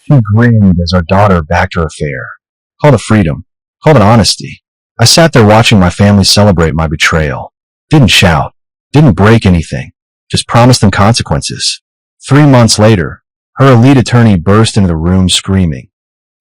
He grinned as our daughter backed her affair. Call it freedom. Call it honesty. I sat there watching my family celebrate my betrayal. Didn't shout. Didn't break anything. Just promised them consequences. 3 months later, her elite attorney burst into the room screaming,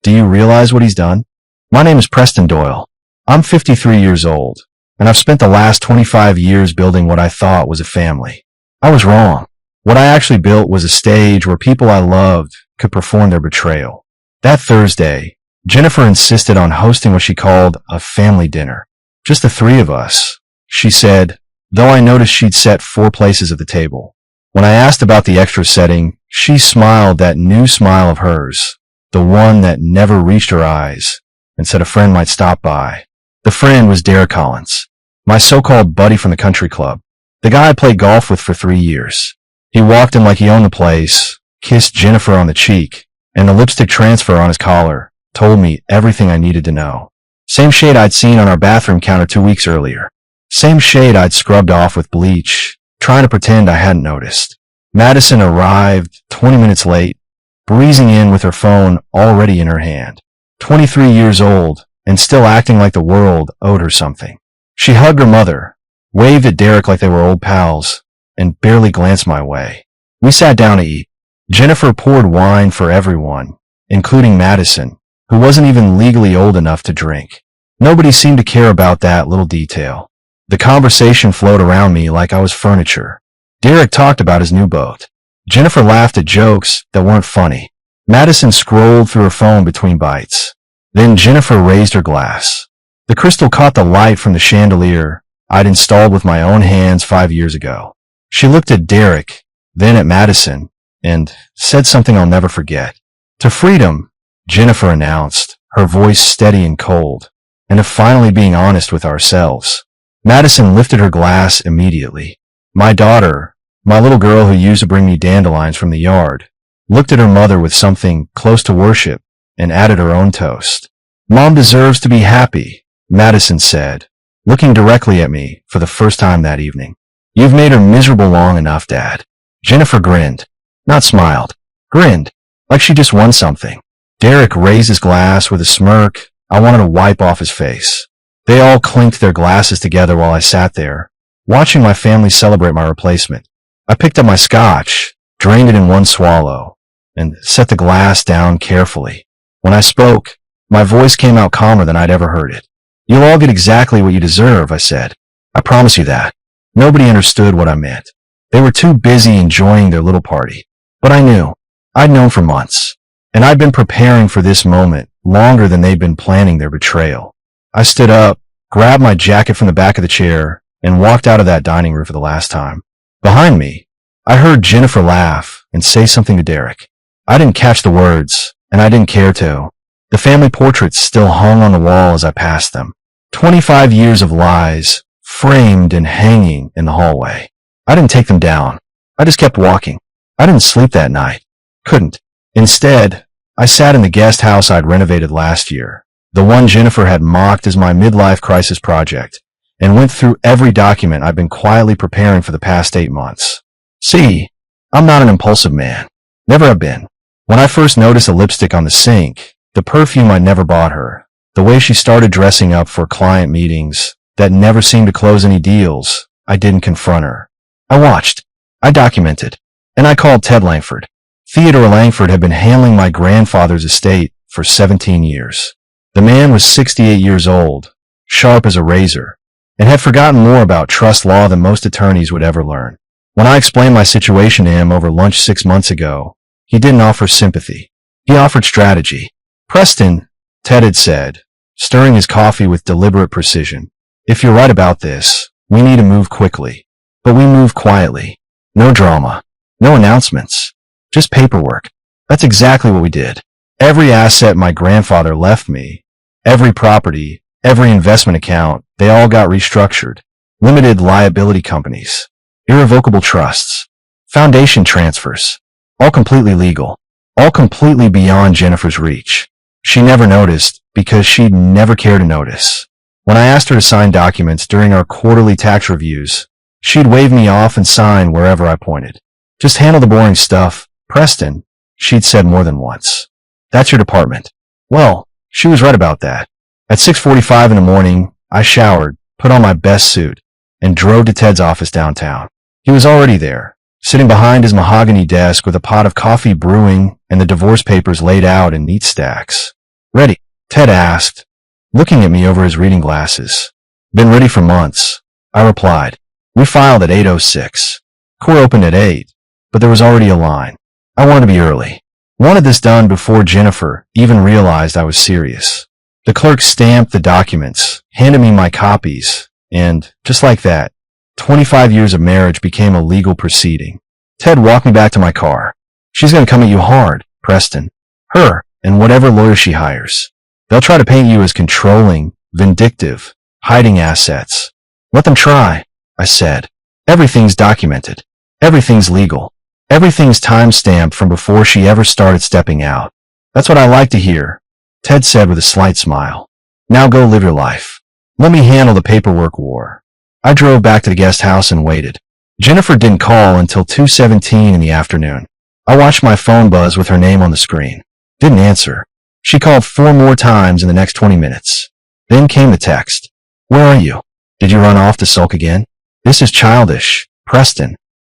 "Do you realize what he's done? My name is Preston Doyle. I'm 53 years old, and I've spent the last 25 years building what I thought was a family. I was wrong. What I actually built was a stage where people I loved could perform their betrayal." That Thursday, Jennifer insisted on hosting what she called a family dinner. Just the three of us, she said, though I noticed she'd set 4 places at the table. When I asked about the extra setting, she smiled that new smile of hers, the one that never reached her eyes, and said a friend might stop by. The friend was Derek Collins, my so-called buddy from the country club, the guy I played golf with for 3 years. He walked in like he owned the place, kissed Jennifer on the cheek, and the lipstick transfer on his collar told me everything I needed to know. Same shade I'd seen on our bathroom counter 2 weeks earlier. Same shade I'd scrubbed off with bleach, trying to pretend I hadn't noticed. Madison arrived 20 minutes late, breezing in with her phone already in her hand. 23 years old, and still acting like the world owed her something. She hugged her mother, waved at Derek like they were old pals, and barely glanced my way. We sat down to eat. Jennifer poured wine for everyone, including Madison, who wasn't even legally old enough to drink. Nobody seemed to care about that little detail. The conversation flowed around me like I was furniture. Derek talked about his new boat. Jennifer laughed at jokes that weren't funny. Madison scrolled through her phone between bites. Then Jennifer raised her glass. The crystal caught the light from the chandelier I'd installed with my own hands 5 years ago. She looked at Derek, then at Madison, and said something I'll never forget. "To freedom," Jennifer announced, her voice steady and cold, "and to finally being honest with ourselves." Madison lifted her glass immediately. My daughter, my little girl who used to bring me dandelions from the yard, looked at her mother with something close to worship and added her own toast. "Mom deserves to be happy," Madison said, looking directly at me for the first time that evening. "You've made her miserable long enough, Dad." Jennifer grinned, not smiled, grinned, like she just won something. Derek raised his glass with a smirk I wanted to wipe off his face. They all clinked their glasses together while I sat there, watching my family celebrate my replacement. I picked up my scotch, drained it in one swallow, and set the glass down carefully. When I spoke, my voice came out calmer than I'd ever heard it. "You'll all get exactly what you deserve," I said. "I promise you that." Nobody understood what I meant. They were too busy enjoying their little party. But I knew. I'd known for months. And I'd been preparing for this moment longer than they'd been planning their betrayal. I stood up, grabbed my jacket from the back of the chair, and walked out of that dining room for the last time. Behind me, I heard Jennifer laugh and say something to Derek. I didn't catch the words, and I didn't care to. The family portraits still hung on the wall as I passed them. 25 years of lies, framed and hanging in the hallway. I didn't take them down. I just kept walking. I didn't sleep that night. Couldn't. Instead, I sat in the guest house I'd renovated last year, the one Jennifer had mocked as my midlife crisis project, and went through every document I've been quietly preparing for the past 8 months. See, I'm not an impulsive man. Never have been. When I first noticed the lipstick on the sink, the perfume I never bought her, the way she started dressing up for client meetings that never seemed to close any deals, I didn't confront her. I watched. I documented. And I called Ted Langford. Theodore Langford had been handling my grandfather's estate for 17 years. The man was 68 years old, sharp as a razor, and had forgotten more about trust law than most attorneys would ever learn. When I explained my situation to him over lunch 6 months ago, he didn't offer sympathy. He offered strategy. "Preston," Ted had said, stirring his coffee with deliberate precision, "if you're right about this, we need to move quickly. But we move quietly. No drama. No announcements. Just paperwork." That's exactly what we did. Every asset my grandfather left me, every property, every investment account, they all got restructured. Limited liability companies, irrevocable trusts, foundation transfers, all completely legal, all completely beyond Jennifer's reach. She never noticed because she'd never cared to notice. When I asked her to sign documents during our quarterly tax reviews, she'd wave me off and sign wherever I pointed. "Just handle the boring stuff, Preston," she'd said more than once. That's your department. Well, she was right about that. At 6:45 in the morning, I showered, put on my best suit, and drove to Ted's office downtown. He was already there, sitting behind his mahogany desk with a pot of coffee brewing and the divorce papers laid out in neat stacks. Ready? Ted asked, looking at me over his reading glasses. Been ready for months, I replied. We filed at 8:06. Court opened at 8, but there was already a line. I wanted to be early. Wanted this done before Jennifer even realized I was serious. The clerk stamped the documents, handed me my copies, and, just like that, 25 years of marriage became a legal proceeding. Ted walked me back to my car. She's going to come at you hard, Preston. Her, and whatever lawyer she hires. They'll try to paint you as controlling, vindictive, hiding assets. Let them try, I said. Everything's documented. Everything's legal. Everything's time-stamped from before she ever started stepping out. That's what I like to hear, Ted said with a slight smile. Now go live your life. Let me handle the paperwork war. I drove back to the guest house and waited. Jennifer didn't call until 2:17 in the afternoon. I watched my phone buzz with her name on the screen. Didn't answer. She called 4 more times in the next 20 minutes. Then came the text. Where are you? Did you run off to sulk again? This is childish, Preston.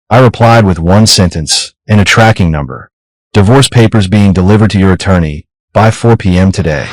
I replied with one sentence and a tracking number. Divorce papers being delivered to your attorney by 4 p.m. today.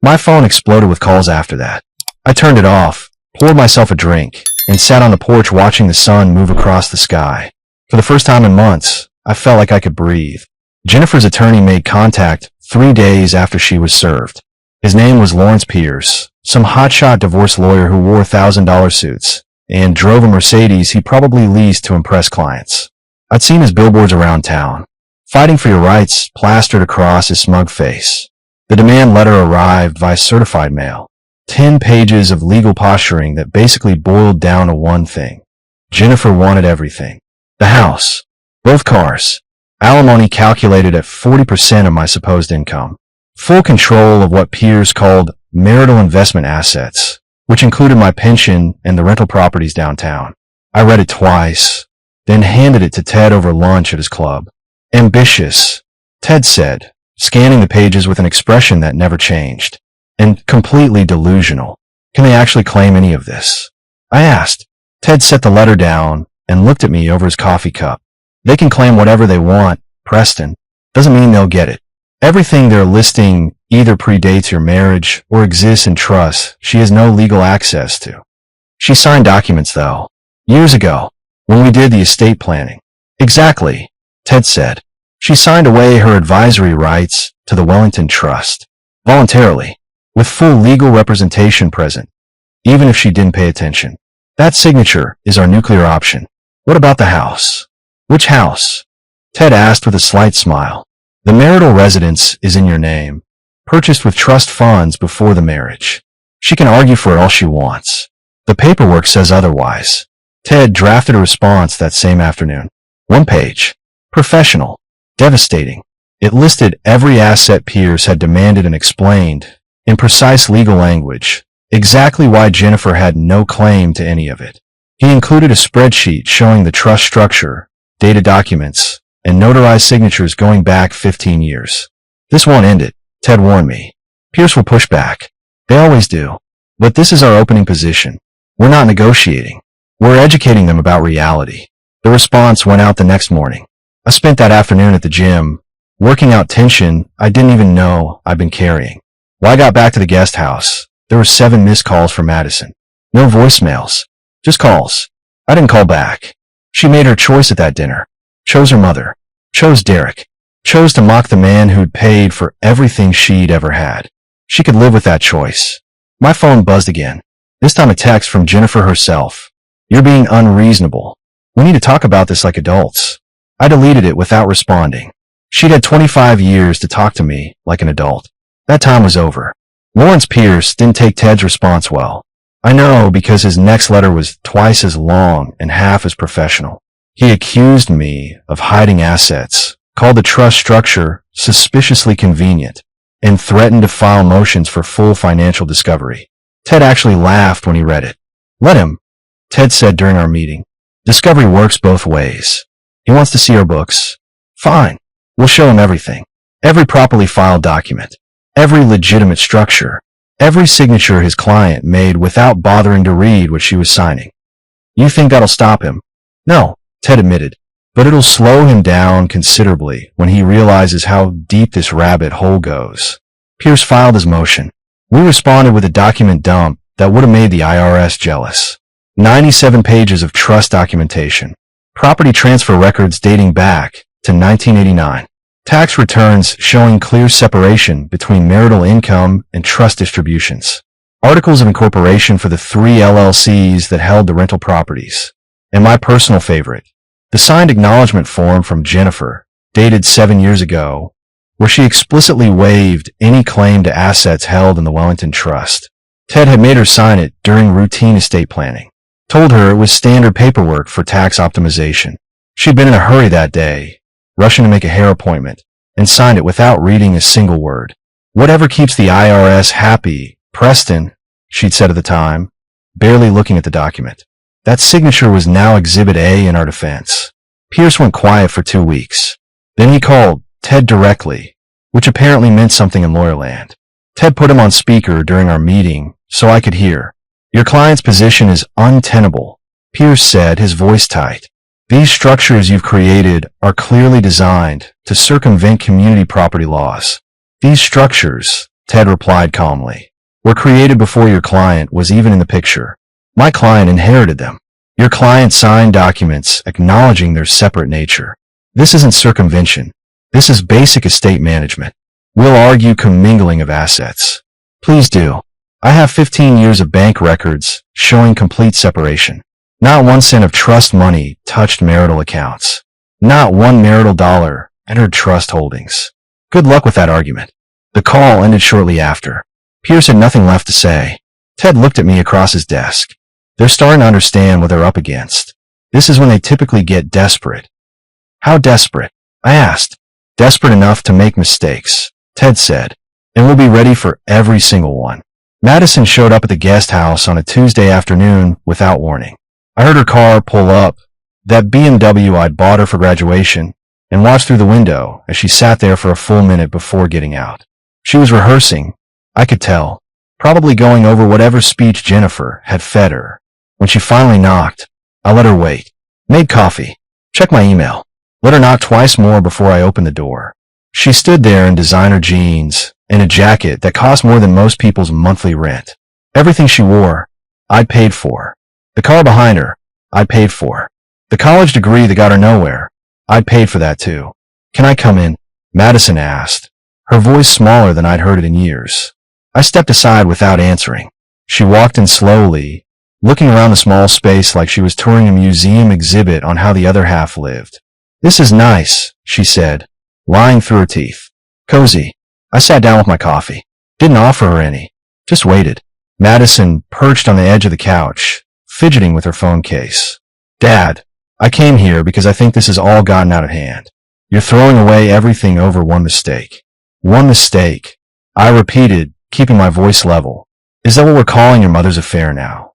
My phone exploded with calls after that. I turned it off, poured myself a drink, and sat on the porch watching the sun move across the sky. For the first time in months, I felt like I could breathe. Jennifer's attorney made contact 3 days after she was served. His name was Lawrence Pierce, some hotshot divorce lawyer who wore $1,000 suits and drove a Mercedes he probably leased to impress clients. I'd seen his billboards around town, fighting for your rights plastered across his smug face. The demand letter arrived via certified mail. 10 pages of legal posturing that basically boiled down to one thing. Jennifer wanted everything. The house, both cars, alimony calculated at 40% of my supposed income, full control of what Pierce called marital investment assets, which included my pension and the rental properties downtown. I read it twice, then handed it to Ted over lunch at his club. Ambitious, Ted said, scanning the pages with an expression that never changed. And completely delusional. Can they actually claim any of this? I asked. Ted set the letter down and looked at me over his coffee cup. They can claim whatever they want, Preston. Doesn't mean they'll get it. Everything they're listing either predates your marriage or exists in trust she has no legal access to. She signed documents, though, years ago, when we did the estate planning. Exactly, Ted said. She signed away her advisory rights to the Wellington Trust, voluntarily, with full legal representation present, even if she didn't pay attention. That signature is our nuclear option. What about the house? Which house? Ted asked with a slight smile. The marital residence is in your name, purchased with trust funds before the marriage. She can argue for it all she wants. The paperwork says otherwise. Ted drafted a response that same afternoon. 1 page. Professional. Devastating. It listed every asset Pierce had demanded and explained, in precise legal language, exactly why Jennifer had no claim to any of it. He included a spreadsheet showing the trust structure, dated documents, and notarized signatures going back 15 years. This won't end it, Ted warned me. Pierce will push back. They always do. But this is our opening position. We're not negotiating. We're educating them about reality. The response went out the next morning. I spent that afternoon at the gym, working out tension I didn't even know I'd been carrying. When I got back to the guest house, there were 7 missed calls from Madison. No voicemails, just calls. I didn't call back. She made her choice at that dinner. Chose her mother. Chose Derek. Chose to mock the man who'd paid for everything she'd ever had. She could live with that choice. My phone buzzed again. This time a text from Jennifer herself. You're being unreasonable. We need to talk about this like adults. I deleted it without responding. She'd had 25 years to talk to me like an adult. That time was over. Lawrence Pierce didn't take Ted's response well. I know because his next letter was twice as long and half as professional. He accused me of hiding assets, called the trust structure suspiciously convenient, and threatened to file motions for full financial discovery. Ted actually laughed when he read it. Let him, Ted said during our meeting. Discovery works both ways. He wants to see our books. Fine. We'll show him everything. Every properly filed document. Every legitimate structure. Every signature his client made without bothering to read what she was signing. You think that'll stop him? No, Ted admitted. But it'll slow him down considerably when he realizes how deep this rabbit hole goes. Pierce filed his motion. We responded with a document dump that would have made the IRS jealous. 97 pages of trust documentation. Property transfer records dating back to 1989. Tax returns showing clear separation between marital income and trust distributions. Articles of incorporation for the 3 LLCs that held the rental properties. And my personal favorite, the signed acknowledgement form from Jennifer, dated 7 years ago, where she explicitly waived any claim to assets held in the Wellington Trust. Ted had made her sign it during routine estate planning. Told her it was standard paperwork for tax optimization. She'd been in a hurry that day, rushing to make a hair appointment, and signed it without reading a single word. Whatever keeps the IRS happy, Preston, she'd said at the time, barely looking at the document. That signature was now Exhibit A in our defense. Pierce went quiet for 2 weeks. Then he called Ted directly, which apparently meant something in lawyerland. Ted put him on speaker during our meeting so I could hear. Your client's position is untenable, Pierce said, his voice tight. These structures you've created are clearly designed to circumvent community property laws. These structures, Ted replied calmly, were created before your client was even in the picture. My client inherited them. Your client signed documents acknowledging their separate nature. This isn't circumvention. This is basic estate management. We'll argue commingling of assets. Please do. I have 15 years of bank records showing complete separation. Not 1 cent of trust money touched marital accounts. Not 1 marital dollar entered trust holdings. Good luck with that argument. The call ended shortly after. Pierce had nothing left to say. Ted looked at me across his desk. They're starting to understand what they're up against. This is when they typically get desperate. How desperate? I asked. Desperate enough to make mistakes, Ted said, and we'll be ready for every single one. Madison showed up at the guest house on a Tuesday afternoon without warning. I heard her car pull up, that BMW I'd bought her for graduation, and watched through the window as she sat there for a full minute before getting out. She was rehearsing, I could tell, probably going over whatever speech Jennifer had fed her. When she finally knocked, I let her wait. Made coffee. Checked my email. Let her knock twice more before I opened the door. She stood there in designer jeans and a jacket that cost more than most people's monthly rent. Everything she wore, I'd paid for. The car behind her, I'd paid for. The college degree that got her nowhere, I'd paid for that too. Can I come in? Madison asked, her voice smaller than I'd heard it in years. I stepped aside without answering. She walked in slowly, looking around the small space like she was touring a museum exhibit on how the other half lived. This is nice, she said, lying through her teeth. Cozy. I sat down with my coffee. Didn't offer her any. Just waited. Madison perched on the edge of the couch, fidgeting with her phone case. Dad, I came here because I think this has all gotten out of hand. You're throwing away everything over one mistake. One mistake. I repeated, keeping my voice level. Is that what we're calling your mother's affair now?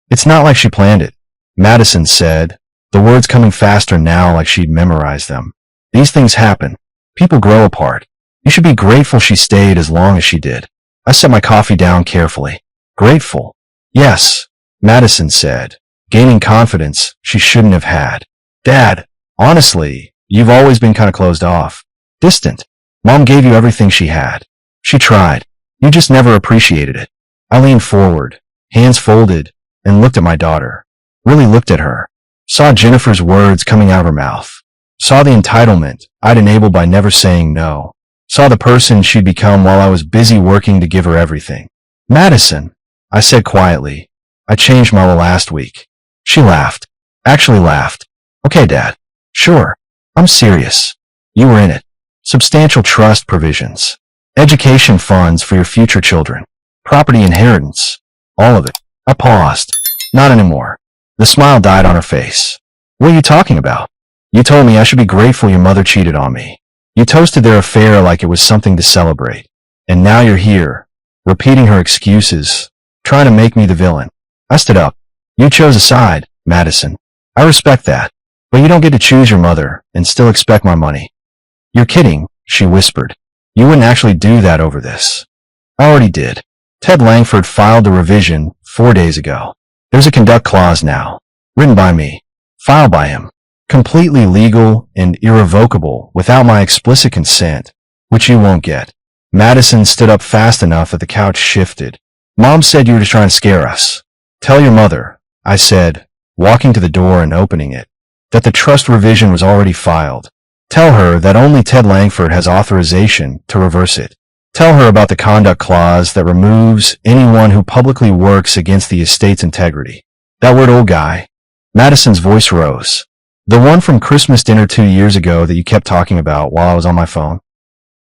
It's not like she planned it, Madison said, the words coming faster now like she'd memorized them. These things happen. People grow apart. You should be grateful she stayed as long as she did. I set my coffee down carefully. Grateful? Yes, Madison said, gaining confidence she shouldn't have had. Dad, honestly, you've always been kind of closed off. Distant. Mom gave you everything she had. She tried. You just never appreciated it. I leaned forward, hands folded, and looked at my daughter. Really looked at her. Saw Jennifer's words coming out of her mouth. Saw the entitlement I'd enabled by never saying no. Saw the person she'd become while I was busy working to give her everything. Madison, I said quietly, I changed my will last week. She laughed. Actually laughed. Okay, Dad. Sure. I'm serious. You were in it. Substantial trust provisions. Education funds for your future children. Property inheritance. All of it. I paused. Not anymore. The smile died on her face. What are you talking about? You told me I should be grateful your mother cheated on me. You toasted their affair like it was something to celebrate. And now you're here, repeating her excuses, trying to make me the villain. I stood up. You chose a side, Madison. I respect that. But you don't get to choose your mother and still expect my money. You're kidding, she whispered. You wouldn't actually do that over this. I already did. Ted Langford filed a revision 4 days ago. There's a conduct clause now, written by me, filed by him, completely legal and irrevocable without my explicit consent, which you won't get. Madison stood up fast enough that the couch shifted. Mom said you were just trying to scare us. Tell your mother, I said, walking to the door and opening it, that the trust revision was already filed. Tell her that only Ted Langford has authorization to reverse it. Tell her about the conduct clause that removes anyone who publicly works against the estate's integrity. That word, old guy. Madison's voice rose. The one from Christmas dinner 2 years ago that you kept talking about while I was on my phone.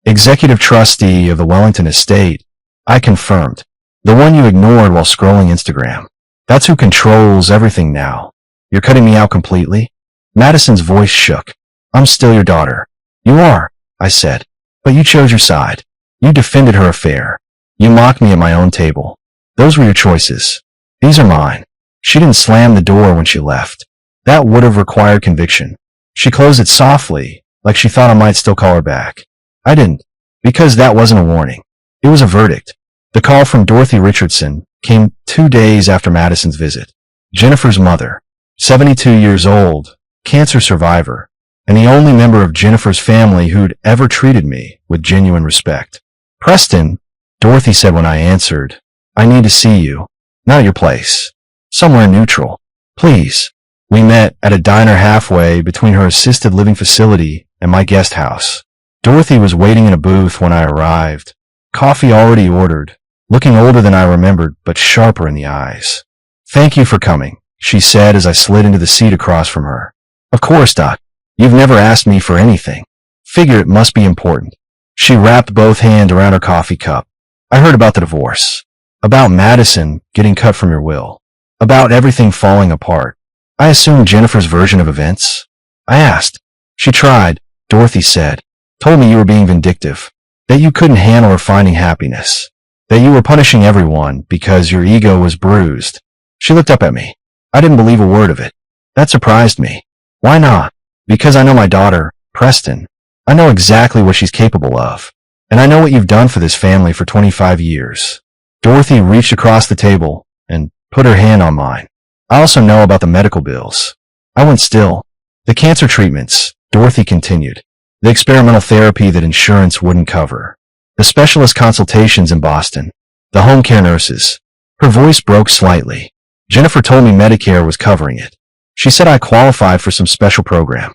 Executive trustee of the Wellington estate, I confirmed. The one you ignored while scrolling Instagram. That's who controls everything now. You're cutting me out completely? Madison's voice shook. I'm still your daughter. You are, I said. But you chose your side. You defended her affair. You mocked me at my own table. Those were your choices. These are mine. She didn't slam the door when she left. That would have required conviction. She closed it softly, like she thought I might still call her back. I didn't, because that wasn't a warning. It was a verdict. The call from Dorothy Richardson came 2 days after Madison's visit. Jennifer's mother, 72 years old, cancer survivor, and the only member of Jennifer's family who'd ever treated me with genuine respect. Preston, Dorothy said when I answered, I need to see you. Not at your place. Somewhere neutral. Please. We met at a diner halfway between her assisted living facility and my guest house. Dorothy was waiting in a booth when I arrived. Coffee already ordered, looking older than I remembered, but sharper in the eyes. Thank you for coming, she said as I slid into the seat across from her. Of course, Doc. You've never asked me for anything. Figure it must be important. She wrapped both hands around her coffee cup. I heard about the divorce. About Madison getting cut from your will. About everything falling apart. I assumed Jennifer's version of events. I asked. She tried, Dorothy said. Told me you were being vindictive. That you couldn't handle her finding happiness. That you were punishing everyone because your ego was bruised. She looked up at me. I didn't believe a word of it. That surprised me. Why not? Because I know my daughter, Preston. I know exactly what she's capable of. And I know what you've done for this family for 25 years. Dorothy reached across the table and put her hand on mine. I also know about the medical bills. I went still. The cancer treatments, Dorothy continued. The experimental therapy that insurance wouldn't cover. The specialist consultations in Boston. The home care nurses. Her voice broke slightly. Jennifer told me Medicare was covering it. She said I qualified for some special program.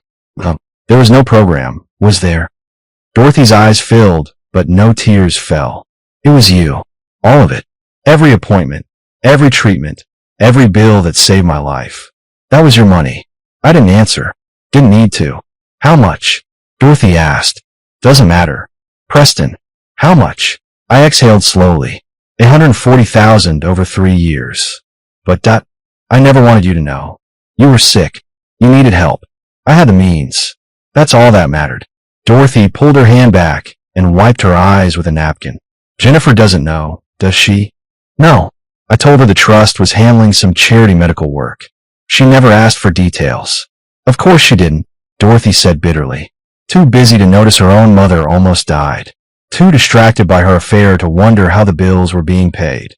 There was no program, was there? Dorothy's eyes filled, but no tears fell. It was you. All of it. Every appointment. Every treatment. Every bill that saved my life. That was your money. I didn't answer. Didn't need to. How much? Dorothy asked. Doesn't matter. Preston. How much? I exhaled slowly. $140,000 over 3 years. But I never wanted you to know. You were sick. You needed help. I had the means. That's all that mattered. Dorothy pulled her hand back and wiped her eyes with a napkin. Jennifer doesn't know, does she? No. I told her the trust was handling some charity medical work. She never asked for details. Of course she didn't, Dorothy said bitterly. Too busy to notice her own mother almost died. Too distracted by her affair to wonder how the bills were being paid.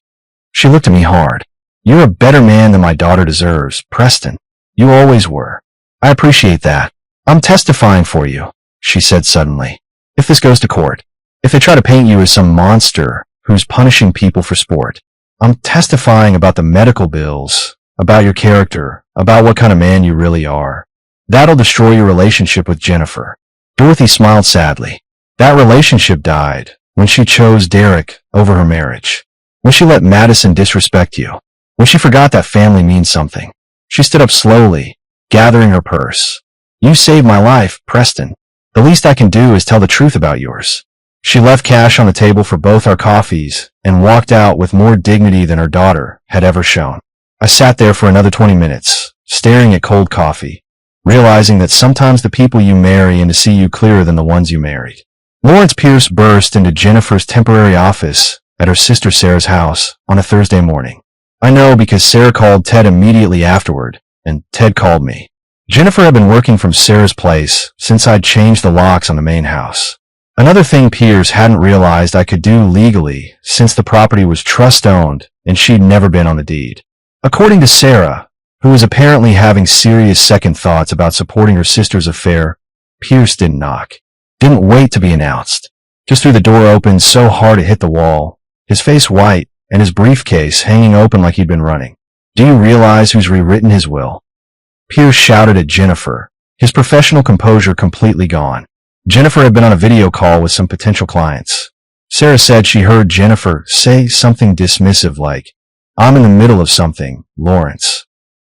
She looked at me hard. You're a better man than my daughter deserves, Preston. You always were. I appreciate that. I'm testifying for you, she said suddenly. If this goes to court, if they try to paint you as some monster who's punishing people for sport, I'm testifying about the medical bills, about your character, about what kind of man you really are. That'll destroy your relationship with Jennifer. Dorothy smiled sadly. That relationship died when she chose Derek over her marriage. When she let Madison disrespect you. When she forgot that family means something. She stood up slowly, gathering her purse. You saved my life, Preston. The least I can do is tell the truth about yours. She left cash on the table for both our coffees and walked out with more dignity than her daughter had ever shown. I sat there for another 20 minutes, staring at cold coffee, realizing that sometimes the people you marry and to see you clearer than the ones you married. Lawrence Pierce burst into Jennifer's temporary office at her sister Sarah's house on a Thursday morning. I know because Sarah called Ted immediately afterward, and Ted called me. Jennifer had been working from Sarah's place since I'd changed the locks on the main house. Another thing Piers hadn't realized I could do legally since the property was trust-owned and she'd never been on the deed. According to Sarah, who was apparently having serious second thoughts about supporting her sister's affair, Piers didn't knock. Didn't wait to be announced. Just threw the door open so hard it hit the wall, his face white and his briefcase hanging open like he'd been running. Do you realize who's rewritten his will? Piers shouted at Jennifer, his professional composure completely gone. Jennifer had been on a video call with some potential clients. Sarah said she heard Jennifer say something dismissive like, "I'm in the middle of something, Lawrence."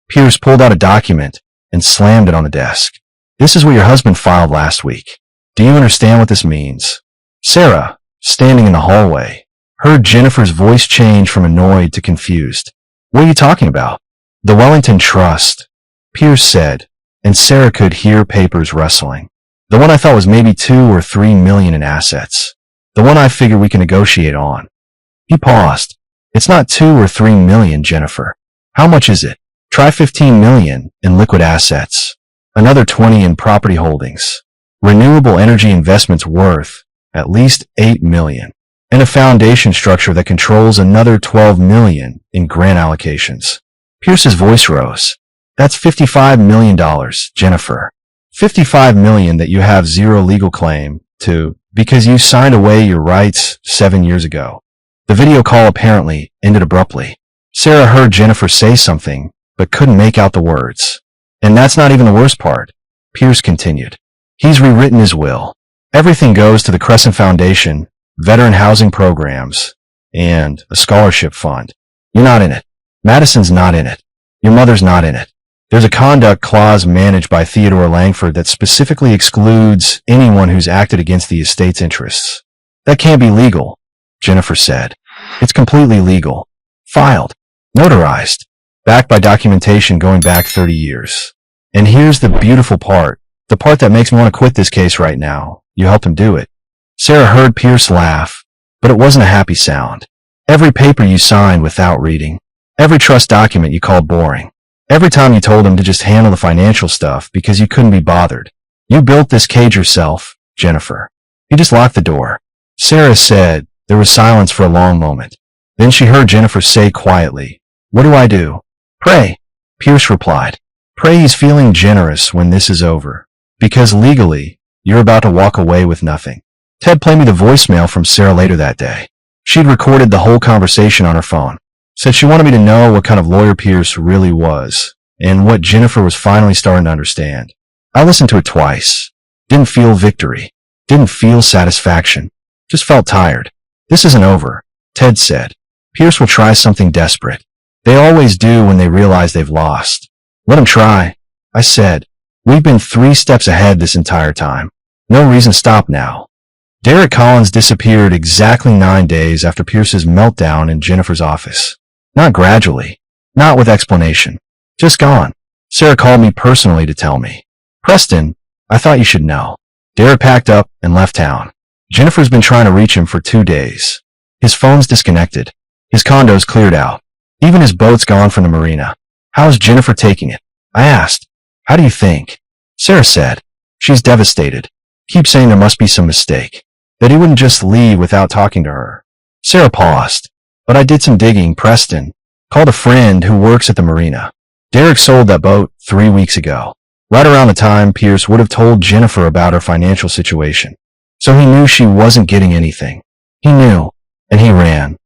Piers pulled out a document and slammed it on the desk. "This is what your husband filed last week. Do you understand what this means?" Sarah, standing in the hallway, heard Jennifer's voice change from annoyed to confused. "What are you talking about?" "The Wellington Trust," Piers said, and Sarah could hear papers rustling. "The one I thought was maybe 2 or 3 million in assets. The one I figure we can negotiate on." He paused. "It's not 2 or 3 million, Jennifer. How much is it? Try 15 million in liquid assets. Another 20 in property holdings. Renewable energy investments worth at least 8 million. And a foundation structure that controls another 12 million in grant allocations." Pierce's voice rose. "That's $55 million, Jennifer. 55 million that you have zero legal claim to because you signed away your rights 7 years ago." The video call apparently ended abruptly. Sarah heard Jennifer say something, but couldn't make out the words. "And that's not even the worst part," Pierce continued. "He's rewritten his will. Everything goes to the Crescent Foundation, veteran housing programs, and a scholarship fund. You're not in it. Madison's not in it. Your mother's not in it. There's a conduct clause managed by Theodore Langford that specifically excludes anyone who's acted against the estate's interests." "That can't be legal," Jennifer said. "It's completely legal. Filed. Notarized. Backed by documentation going back 30 years. And here's the beautiful part. The part that makes me want to quit this case right now. You helped him do it." Sarah heard Pierce laugh, but it wasn't a happy sound. "Every paper you signed without reading. Every trust document you called boring. Every time you told him to just handle the financial stuff because you couldn't be bothered. You built this cage yourself, Jennifer. You just locked the door." Sarah said. There was silence for a long moment. Then she heard Jennifer say quietly, "What do I do?" "Pray," Pierce replied. "Pray he's feeling generous when this is over. Because legally, you're about to walk away with nothing." Ted played me the voicemail from Sarah later that day. She'd recorded the whole conversation on her phone. Said she wanted me to know what kind of lawyer Pierce really was, and what Jennifer was finally starting to understand. I listened to it twice. Didn't feel victory. Didn't feel satisfaction. Just felt tired. "This isn't over," Ted said. "Pierce will try something desperate. They always do when they realize they've lost. Let him try," I said. "We've been 3 steps ahead this entire time. No reason to stop now." Derek Collins disappeared exactly 9 days after Pierce's meltdown in Jennifer's office. Not gradually. Not with explanation. Just gone. Sarah called me personally to tell me. "Preston, I thought you should know." Derek packed up and left town. Jennifer's been trying to reach him for 2 days. His phone's disconnected. His condo's cleared out. Even his boat's gone from the marina. "How's Jennifer taking it?" I asked. "How do you think?" Sarah said. "She's devastated. Keeps saying there must be some mistake. That he wouldn't just leave without talking to her." Sarah paused. "But I did some digging, Preston. Called a friend who works at the marina. Derek sold that boat 3 weeks ago. Right around the time Pierce would have told Jennifer about her financial situation. So he knew she wasn't getting anything. He knew, and he ran."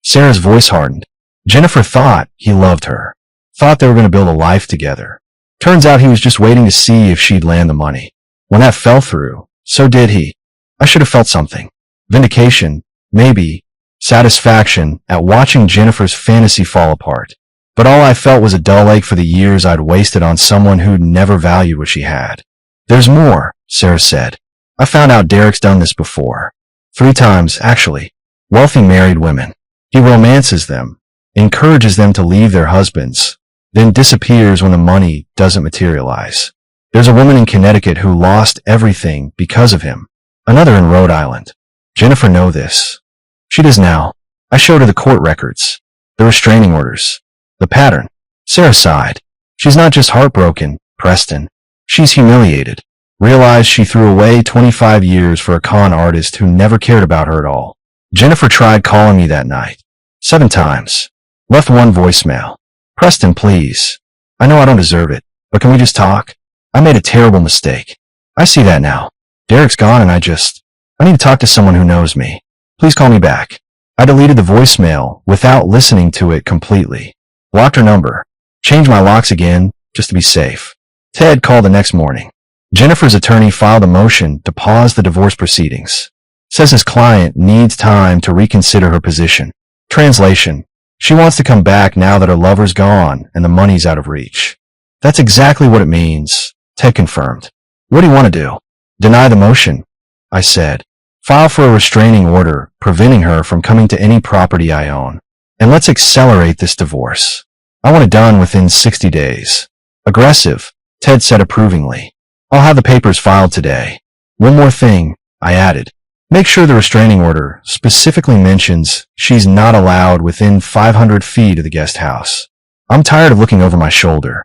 Sarah's voice hardened. Jennifer thought he loved her. Thought they were going to build a life together. Turns out he was just waiting to see if she'd land the money. When that fell through, so did he. I should have felt something. Vindication, maybe. Satisfaction at watching Jennifer's fantasy fall apart. But all I felt was a dull ache for the years I'd wasted on someone who'd never valued what she had. "There's more," Sarah said. "I found out Derek's done this before. 3 times, actually. Wealthy married women. He romances them, encourages them to leave their husbands, then disappears when the money doesn't materialize. There's a woman in Connecticut who lost everything because of him. Another in Rhode Island. Jennifer knows this. She does now. I showed her the court records, the restraining orders, the pattern." Sarah sighed. "She's not just heartbroken, Preston. She's humiliated. Realized she threw away 25 years for a con artist who never cared about her at all. Jennifer tried calling me that night. 7 times. Left 1 voicemail. Preston, please. I know I don't deserve it, but can we just talk? I made a terrible mistake. I see that now. Derek's gone and I need to talk to someone who knows me. Please call me back. I deleted the voicemail without listening to it completely. Blocked her number. Changed my locks again, just to be safe. Ted called the next morning. Jennifer's attorney filed a motion to pause the divorce proceedings. Says his client needs time to reconsider her position. Translation: she wants to come back now that her lover's gone and the money's out of reach. That's exactly what it means, Ted confirmed. What do you want to do? Deny the motion, I said. File for a restraining order preventing her from coming to any property I own. And let's accelerate this divorce. I want it done within 60 days. Aggressive, Ted said approvingly. I'll have the papers filed today. One more thing, I added. Make sure the restraining order specifically mentions she's not allowed within 500 feet of the guest house. I'm tired of looking over my shoulder.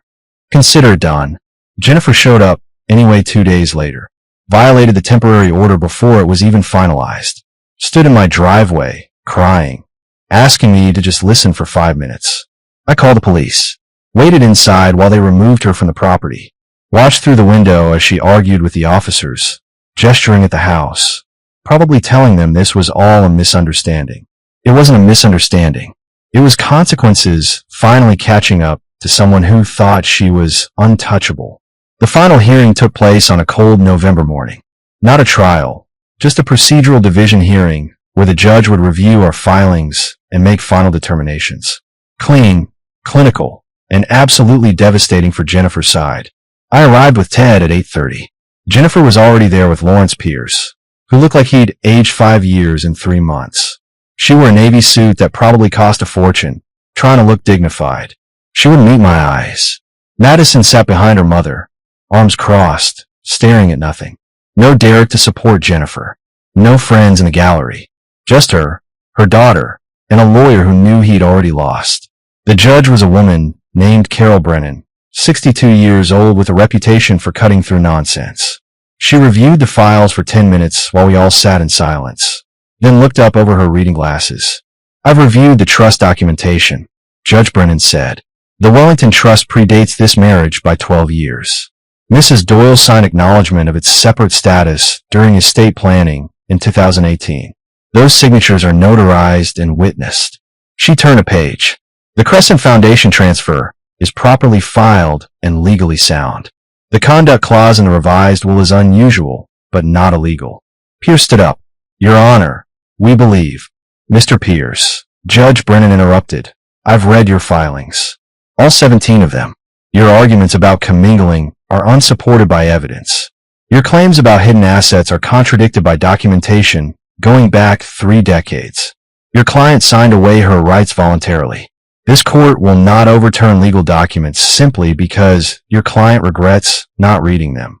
Consider it done. Jennifer showed up anyway 2 days later. Violated the temporary order before it was even finalized. Stood in my driveway, crying, asking me to just listen for 5 minutes. I called the police. Waited inside while they removed her from the property. Watched through the window as she argued with the officers, gesturing at the house, probably telling them this was all a misunderstanding. It wasn't a misunderstanding. It was consequences finally catching up to someone who thought she was untouchable. The final hearing took place on a cold November morning. Not a trial, just a procedural division hearing where the judge would review our filings and make final determinations. Clean, clinical, and absolutely devastating for Jennifer's side. I arrived with Ted at 8:30. Jennifer was already there with Lawrence Pierce, who looked like he'd aged 5 years in 3 months. She wore a navy suit that probably cost a fortune, trying to look dignified. She wouldn't meet my eyes. Madison sat behind her mother, arms crossed, staring at nothing. No Derek to support Jennifer. No friends in the gallery. Just her daughter, and a lawyer who knew he'd already lost. The judge was a woman named Carol Brennan, 62 years old with a reputation for cutting through nonsense. She reviewed the files for 10 minutes while we all sat in silence, then looked up over her reading glasses. I've reviewed the trust documentation, Judge Brennan said. The Wellington Trust predates this marriage by 12 years. Mrs. Doyle signed acknowledgement of its separate status during estate planning in 2018. Those signatures are notarized and witnessed. She turned a page. The Crescent Foundation transfer is properly filed and legally sound. The conduct clause in the revised will is unusual, but not illegal. Pierce stood up. Your Honor, we believe. Mr. Pierce, Judge Brennan interrupted. I've read your filings. All 17 of them. Your arguments about commingling are unsupported by evidence. Your claims about hidden assets are contradicted by documentation going back 3 decades. Your client signed away her rights voluntarily. This court will not overturn legal documents simply because your client regrets not reading them.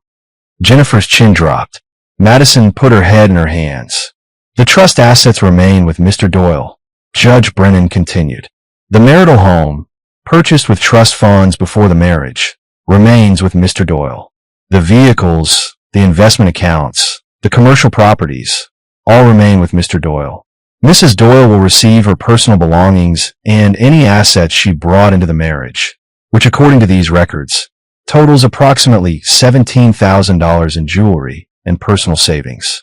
Jennifer's chin dropped. Madison put her head in her hands. The trust assets remain with Mr. Doyle. Judge Brennan continued. The marital home, purchased with trust funds before the marriage, remains with Mr. Doyle. The vehicles, the investment accounts, the commercial properties, all remain with Mr. Doyle. Mrs. Doyle will receive her personal belongings and any assets she brought into the marriage, which according to these records, totals approximately $17,000 in jewelry and personal savings.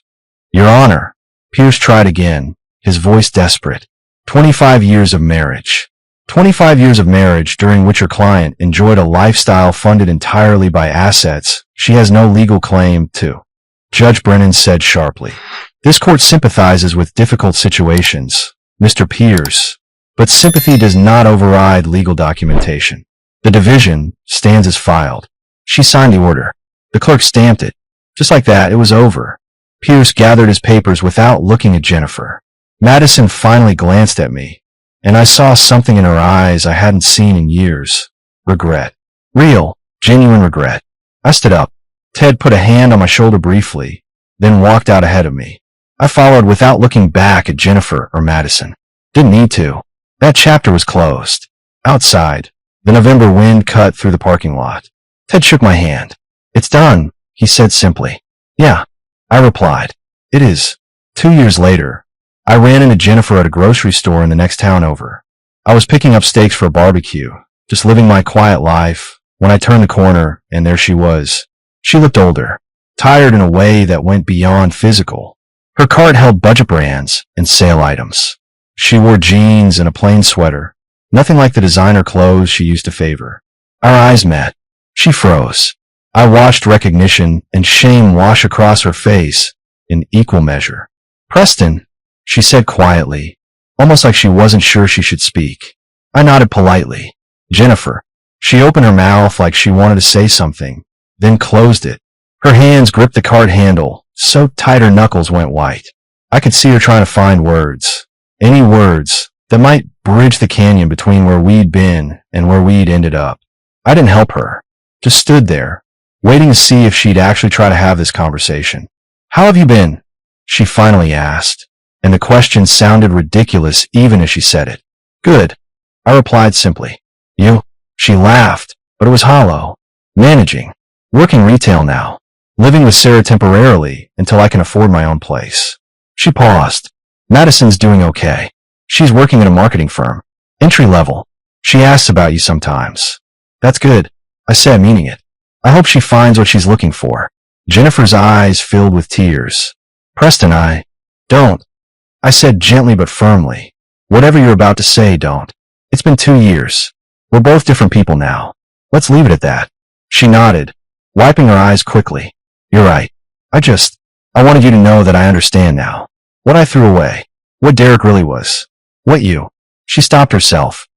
Your Honor, Pierce tried again, his voice desperate. 25 years of marriage. 25 years of marriage during which her client enjoyed a lifestyle funded entirely by assets she has no legal claim to. Judge Brennan said sharply. This court sympathizes with difficult situations, Mr. Pierce, but sympathy does not override legal documentation. The division stands as filed. She signed the order. The clerk stamped it. Just like that, it was over. Pierce gathered his papers without looking at Jennifer. Madison finally glanced at me, and I saw something in her eyes I hadn't seen in years. Regret. Real, genuine regret. I stood up. Ted put a hand on my shoulder briefly, then walked out ahead of me. I followed without looking back at Jennifer or Madison. Didn't need to. That chapter was closed. Outside, the November wind cut through the parking lot. Ted shook my hand. It's done, he said simply. Yeah, I replied. It is. 2 years later, I ran into Jennifer at a grocery store in the next town over. I was picking up steaks for a barbecue, just living my quiet life, when I turned the corner, and there she was. She looked older, tired in a way that went beyond physical. Her cart held budget brands and sale items. She wore jeans and a plain sweater, nothing like the designer clothes she used to favor. Our eyes met. She froze. I watched recognition and shame wash across her face in equal measure. Preston, she said quietly, almost like she wasn't sure she should speak. I nodded politely. Jennifer. She opened her mouth like she wanted to say something, then closed it. Her hands gripped the cart handle, so tight her knuckles went white. I could see her trying to find words. Any words that might bridge the canyon between where we'd been and where we'd ended up. I didn't help her. Just stood there, waiting to see if she'd actually try to have this conversation. How have you been? She finally asked, and the question sounded ridiculous even as she said it. Good, I replied simply. You? She laughed, but it was hollow. Managing. Working retail now. Living with Sarah temporarily until I can afford my own place. She paused. Madison's doing okay. She's working at a marketing firm. Entry level. She asks about you sometimes. That's good, I said, meaning it. I hope she finds what she's looking for. Jennifer's eyes filled with tears. Preston, don't. I said gently but firmly. Whatever you're about to say, don't. It's been 2 years. We're both different people now. Let's leave it at that. She nodded, wiping her eyes quickly. You're right. I wanted you to know that I understand now. What I threw away. What Derek really was. What you. She stopped herself.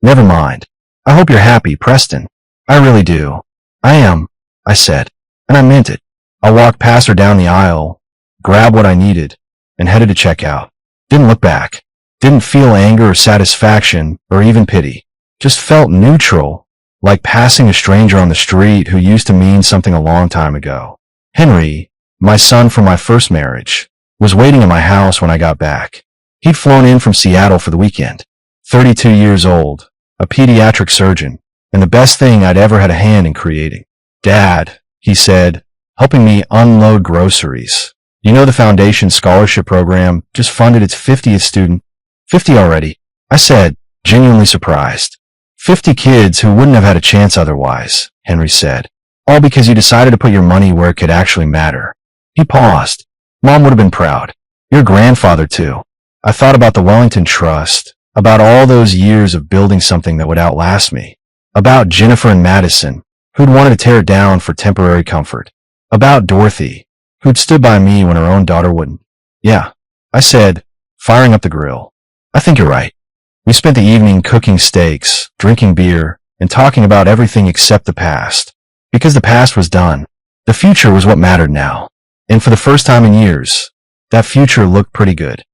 Never mind. I hope you're happy, Preston. I really do. I am, I said, and I meant it. I walked past her down the aisle, grabbed what I needed, and headed to check out. Didn't look back. Didn't feel anger or satisfaction or even pity. Just felt neutral, like passing a stranger on the street who used to mean something a long time ago. Henry, my son from my first marriage, was waiting in my house when I got back. He'd flown in from Seattle for the weekend. 32 years old, a pediatric surgeon, and the best thing I'd ever had a hand in creating. Dad, he said, helping me unload groceries. You know the foundation scholarship program just funded its 50th student? 50 already, I said, genuinely surprised. 50 kids who wouldn't have had a chance otherwise, Henry said. All because you decided to put your money where it could actually matter. He paused. Mom would have been proud. Your grandfather too. I thought about the Wellington Trust, about all those years of building something that would outlast me. About Jennifer and Madison, who'd wanted to tear it down for temporary comfort. About Dorothy, who'd stood by me when her own daughter wouldn't. Yeah, I said, firing up the grill. I think you're right. We spent the evening cooking steaks, drinking beer, and talking about everything except the past. Because the past was done. The future was what mattered now. And for the first time in years, that future looked pretty good.